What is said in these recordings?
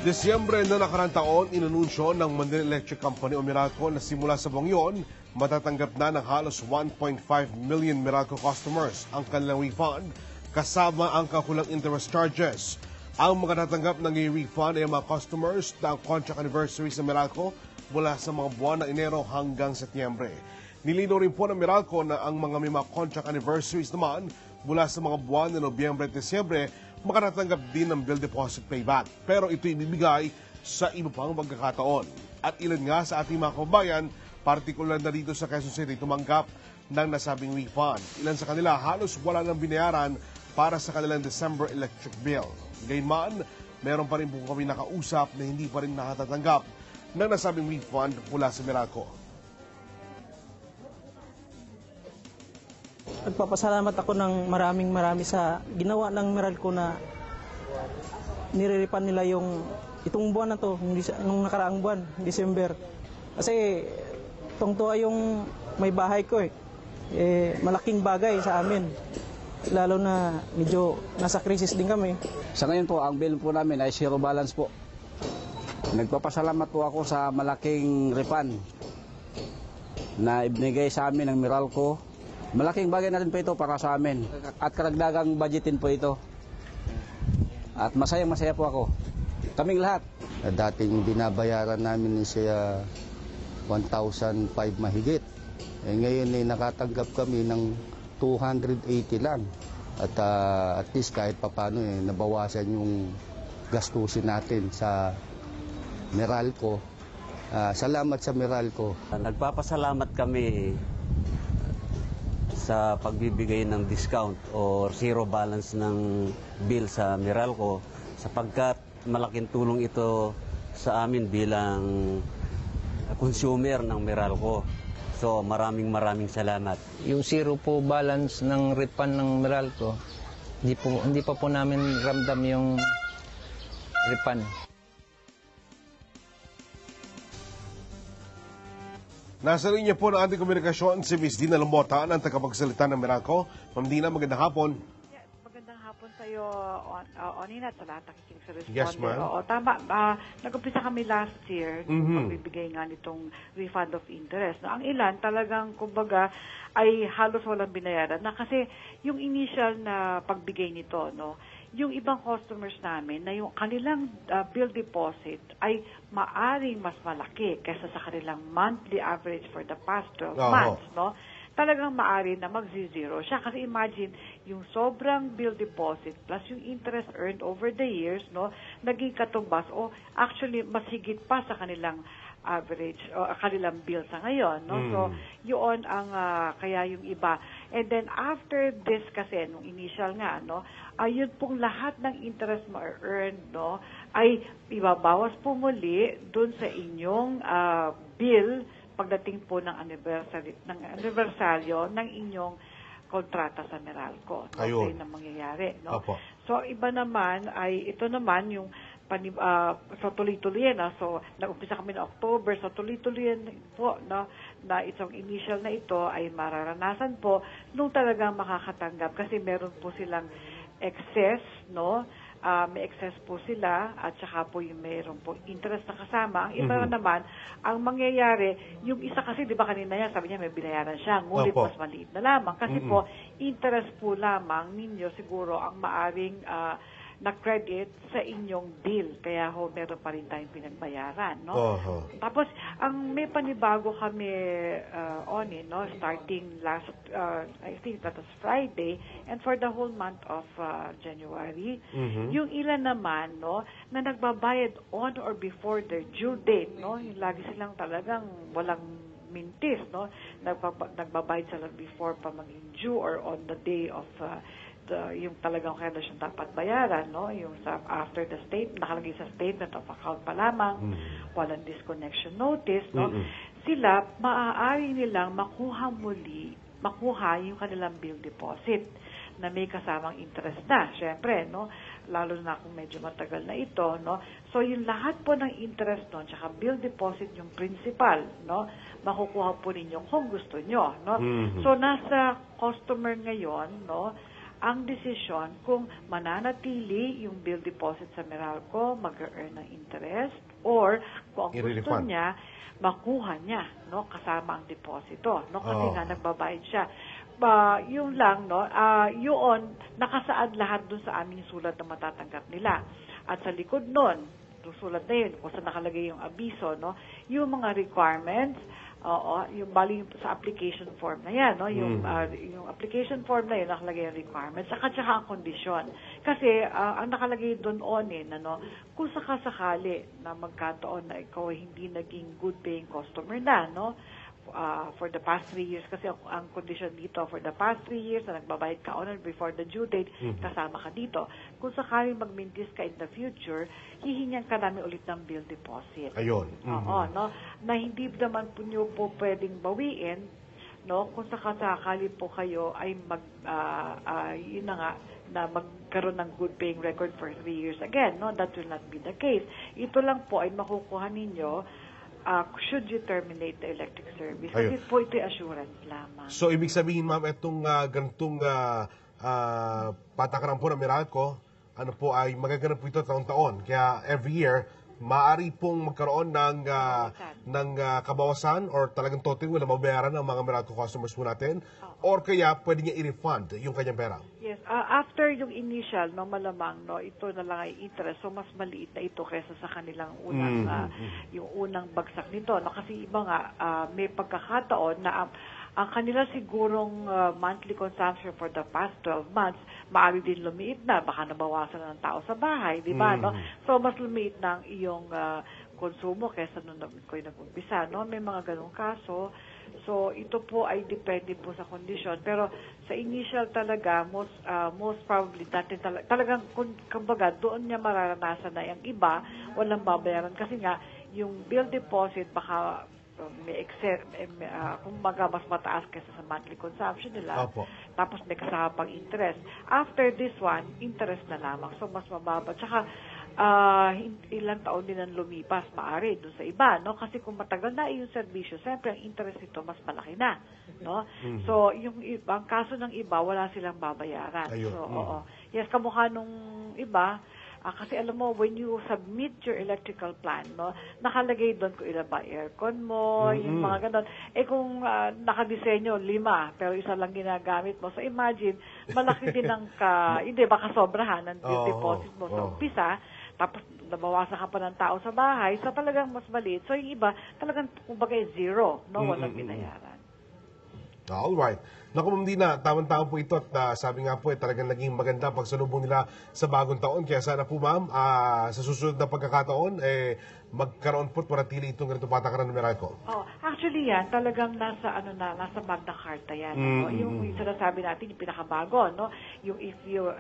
Disyembre na nakaraang taon, inanunsyo ng Manila Electric Company o Meralco na simula sa buwang yun, matatanggap na ng halos 1.5 million Meralco customers ang kanilang refund kasama ang kakulang interest charges. Ang mga natanggap ng refund ay mga customers na ang contract anniversary sa Meralco mula sa mga buwan ng Enero hanggang Setyembre. Nilinaw rin po ng Meralco na ang mga may mga contract anniversaries naman mula sa mga buwan ng Nobyembre at Disyembre makatatanggap din ng bill deposit payback. Pero ito ibibigay sa iba pang pagkakataon. At ilan nga sa ating mga kababayan, partikular na dito sa Quezon City, tumanggap ng nasabing refund. Ilan sa kanila halos wala nang binayaran para sa kanilang December electric bill. Gayunman, meron pa rin po kami nakausap na hindi pa rin nakatatanggap ng nasabing refund mula sa Meralco. Nagpapasalamat ako ng marami sa ginawa ng Meralco na niriripan nila itong buwan na to, nung nakaraang buwan, December. Kasi tungtuwa yung may bahay ko malaking bagay sa amin. Lalo na medyo nasa krisis din kami. Sa ngayon po, ang bill po namin ay zero balance po. Nagpapasalamat po ako sa malaking refund na ibinigay sa amin ng Meralco. Malaking bagay na rin po ito para sa amin at karagdagang budgetin po ito. At masaya po ako. Kaming lahat. Dating binabayaran namin siya 1,005 mahigit. Ngayon nakatanggap kami ng 280 lang. At least kahit papano nabawasan yung gastusin natin sa Meralco. Salamat sa Meralco. Nagpapasalamat kami sa pagbibigay ng discount o zero balance ng bill sa Meralco sapagkat malaking tulong ito sa amin bilang consumer ng Meralco. So maraming salamat. Yung zero po balance ng refund ng Meralco, hindi pa po namin ramdam yung refund. Nasa linya po ng ating komunikasyon si Ms. Dina Lambota, ang tagapagsalita ng Meralco. Ma'am Dina, magandang hapon. Yes, magandang hapon sa iyo, Onina, at sa lahat nakikinig sa responder. Yes, ma'am. Oo, tama. Nag-umpisa kami last year, pagbibigay nga nitong refund of interest. No, ang ilan talagang, kumbaga, ay halos walang binayaran na kasi yung initial na pagbigay nito, no, yung ibang customers namin na yung kanilang bill deposit ay maaring mas malaki kaysa sa kanilang monthly average for the past 12 months, no? Talagang maaari na mag-zero siya. Kasi imagine, yung sobrang bill deposit plus yung interest earned over the years, no, naging katumbas o actually mas higit pa sa kanilang average o kanilang bill sa ngayon, no? So, yun ang kaya yung iba. And then after this kasi nung initial nga, no, ayun pong lahat ng interest mo earned, no, ay ibabawas po muli doon sa inyong bill pagdating po ng anibersaryo ng inyong kontrata sa Meralco. No? Ayun. So, yun ang mangyayari, no? Opo. So, iba naman ay ito naman yung so tuloy-tuloy na. So, nag-umpisa kami ng October, so tuloy-tuloy po, no, na itong initial na ito ay mararanasan po nung talagang makakatanggap kasi meron po silang excess, no, may excess po sila at saka po yung mayroon po interest na kasama. Ang iba naman, ang mangyayari, yung isa kasi, di ba kanina yan, sabi niya may binayaran siya, ngunit mas maliit na lamang. Kasi po, interest po lamang ninyo siguro ang maaring na credit sa inyong bill. Kaya ho, meron pa rin tayong pinagbayaran, no? Tapos, ang may panibago kami, no? Starting last, I think that was Friday, and for the whole month of January, yung ilan naman, no, na nagbabayad on or before their due date, no? Yung lagi silang talagang walang mintis, no? Nagbabayad sila before pa maging due or on the day of yung talagang kailan siya dapat bayaran, no? Yung sa after the nakalagay sa statement of account pa lamang, walang disconnection notice, no? Sila, maaari nilang makuha yung kanilang bill deposit na may kasamang interest na, syempre, no? Lalo na kung medyo matagal na ito, no? So, yung lahat po ng interest nun, tsaka bill deposit yung principal, no? Makukuha po ninyo kung gusto nyo, no? So, nasa customer ngayon, no? ang desisyon kung mananatili yung bill deposit sa Meralco, mag-earn ng interest, or kung ang gusto I-refund. niya, makuha niya, no, kasama ang deposito, no, kasi nga nagbabayad siya. Yun lang, no, yun, nakasaad lahat dun sa aming sulat na matatanggap nila. At sa likod nun, yung sulat na yun, kung saan nakalagay yung abiso, no, yung mga requirements, yung bali sa application form na yan, no, yung application form na yun, nakalagay yung requirements, saka ang kondisyon. Kasi, ang nakalagay doon ano, kung sakasakali na magkataon na ikaw ay hindi naging good paying customer na, no, for the past 3 years, kasi ang condition dito, for the past 3 years na nagbabayad ka on and before the due date, kasama ka dito. Kung sakaling magmintis ka in the future, hihingan ka namin ulit ng bill deposit. Ayun. Oo, no? Na hindi naman po nyo po pwedeng bawiin, no? Kung sakasakali po kayo ay yun na nga, na magkaroon ng good paying record for 3 years again, no? That will not be the case. Ito lang po ay makukuha ninyo should you terminate the electric service. Kasi po ito'y assurance lamang. So, ibig sabihin, ma'am, itong ganitong patakaran po ng Meralco, ano po ay magaganap po ito taon-taon. Kaya every year, maaari pong magkaroon ng kabawasan or talagang totally wala mabayaran ng mga Meralco customers po natin. Or kaya pwede niya i-refund yung kanyang pera. Yes. After yung initial, no, malamang, no, ito na lang ay interest. So, mas maliit na ito kaysa sa kanilang unang, yung unang bagsak nito. No? Kasi iba nga, may pagkakataon na ang kanila sigurong monthly consumption for the past 12 months, maaari din lumiit na. Baka nabawasan na ng tao sa bahay, di ba? No? So, mas lumiit na ang iyong konsumo kaysa nung ko'y nag-umpisa. No? May mga ganong kaso. So, ito po ay depende po sa kondisyon. Pero sa initial talaga, most probably, talagang, kumbaga, doon niya mararanasan na yung iba, walang babayaran. Kasi nga, yung bill deposit, baka may kumbaga, mas mataas kaysa sa monthly consumption nila. Opo. Tapos may kasama pang interest. After this one, interest na lamang. So, mas mababa. Tsaka, ilang taon din ang lumipas, maaari doon sa iba, no? Kasi kung matagal na yung serbisyo, siyempre ang interest nito mas malaki na, no? So, yung ang kaso ng iba, wala silang babayaran. Ayun. So, oo. Yes, kamukha nung iba, kasi alam mo, when you submit your electrical plan, no, nakalagay doon kung ilan ba aircon mo, yung mga ganon. Kung nakadisenyo, 5, pero isa lang ginagamit mo. So, imagine, malaki din ang hindi, baka sobrahan ng bill deposit mo sa umpisa, tapos nabawasan ka pa ng tao sa bahay, so talagang mas maliit. So, yung iba, talagang, kumbaga, zero, no, walang binayaran. Alright. Naku, Ma'am Dina, tamang-tama po ito at sabi nga po talagang naging maganda pagsalubong nila sa bagong taon. Kaya sana po, ma'am, sa susunod na pagkakataon, magkaroon po at maratili itong ganito patakaran ng Meralco. Actually yan, talagang nasa Magna Carta yan. No? Yung sinasabi natin, yung pinakabago, no? Yung if you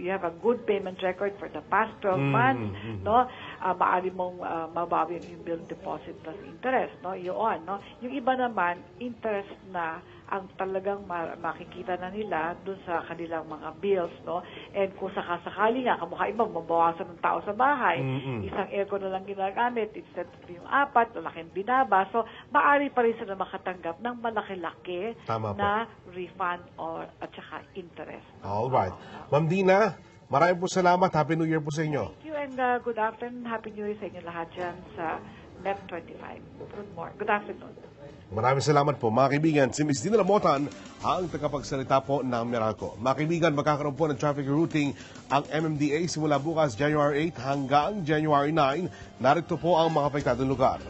have a good payment record for the past 12 months, no? Maaari mong mabawi yung bill deposit plus interest, no? Yun, no? Yung iba naman, interest na ang talagang makikita na nila dun sa kanilang mga bills, no? And kung sakasakali nga, kamukha iba, mabawasan ng tao sa bahay, isang aircon na lang ginagamit, instead of yung 4, malaking binaba. So, maaari pa rin sila makatanggap ng malaki-laki na refund at saka interest. Alright. Ma'am Dina, maraming po salamat. Happy New Year po sa inyo. Thank you and good afternoon. Happy New Year sa inyo lahat dyan sa NEP 25. Good afternoon. Maraming salamat po. Mga kaibigan, si Ms. Dina Lamotan ang tagapagsalita po ng Meralco. Mga kaibigan, magkakaroon po ng traffic routing ang MMDA simula bukas January 8 hanggang January 9. Narito po ang mga apektadong lugar.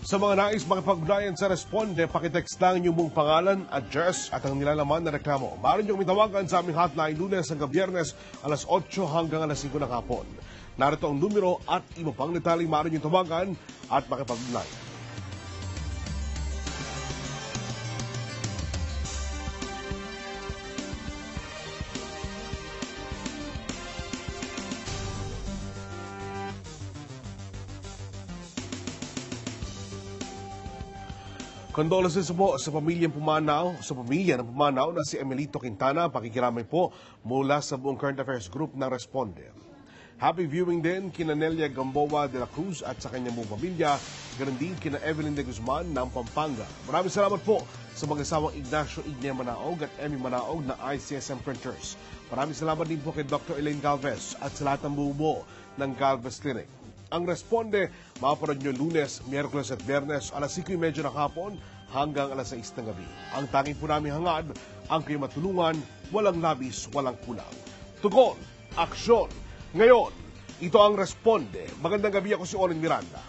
Sa mga nais makipag-ugnayan sa Responde, pakitext lang inyong buong pangalan, address at ang nilalaman na reklamo. Maaari niyong mitawagan sa aming hotline Lunes hanggang Biyernes, alas 8 hanggang alas 5 ng hapon. Narito ang numero at iba pang detalye maaari niyong tawagan at makipag-ugnayan. Condolences po sa pamilya ng pumanaw na si Emilito Quintana. Pakikiramay po mula sa buong Current Affairs Group ng Responde. Happy viewing din kina Nelia Gamboa de la Cruz at sa kanyang buong pamilya. Ganun din kina Evelyn de Guzman ng Pampanga. Maraming salamat po sa mag-asawang Ignacio Igne Manaog at Emmy Manaog na ICSM Printers. Maraming salamat din po kay Dr. Elaine Galvez at sa lahat ng bumubuo ng Galvez Clinic. Ang Responde, mapapanood nyo Lunes, Miyerkules at Biyernes, alas 5:30 ng hapon hanggang alas 6 ng gabi. Ang tanging po namin hangad, ang kayo matulungan, walang labis, walang kulang. Tugon, aksyon. Ngayon, ito ang Responde. Magandang gabi, ako si Oren Miranda.